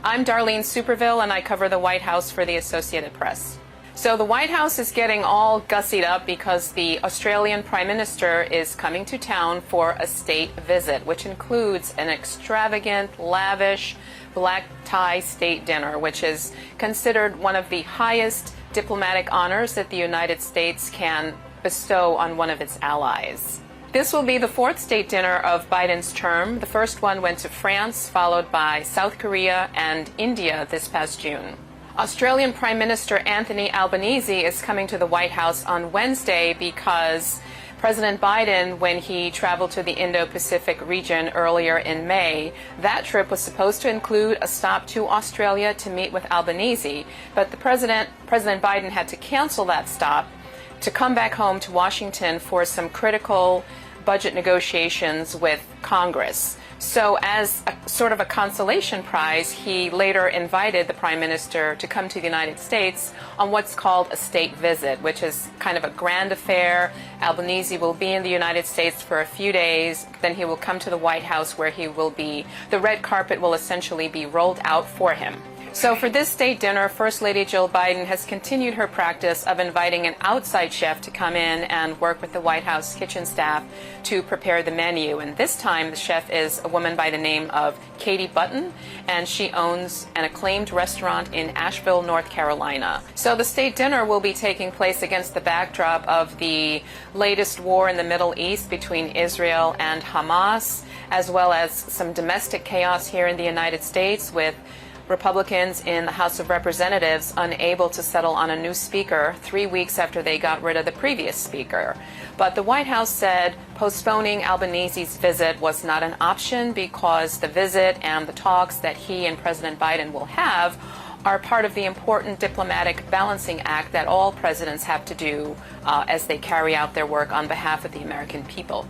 I'm Darlene Superville, and I cover the White House for the Associated Press. So the White House is getting all gussied up because the Australian Prime Minister is coming to town for a state visit, which includes an extravagant, lavish, black tie state dinner, which is considered one of the highest diplomatic honors that the United States can bestow on one of its allies. This will be the fourth state dinner of Biden's term. The first one went to France, followed by South Korea and India this past June. Australian Prime Minister Anthony Albanese is coming to the White House on Wednesday because President Biden, when he traveled to the Indo-Pacific region earlier in May, that trip was supposed to include a stop to Australia to meet with Albanese, but President Biden had to cancel that stop to come back home to Washington for some critical budget negotiations with Congress. So as a sort of a consolation prize, he later invited the Prime Minister to come to the United States on what's called a state visit, which is kind of a grand affair. Albanese will be in the United States for a few days, then he will come to the White House where the red carpet will essentially be rolled out for him. So for this state dinner, First Lady Jill Biden has continued her practice of inviting an outside chef to come in and work with the White House kitchen staff to prepare the menu. And this time the chef is a woman by the name of Katie Button, and she owns an acclaimed restaurant in Asheville, North Carolina. So the state dinner will be taking place against the backdrop of the latest war in the Middle East between Israel and Hamas, as well as some domestic chaos here in the United States with Republicans in the House of Representatives unable to settle on a new speaker 3 weeks after they got rid of the previous speaker. But the White House said postponing Albanese's visit was not an option because the visit and the talks that he and President Biden will have are part of the important diplomatic balancing act that all presidents have to do as they carry out their work on behalf of the American people.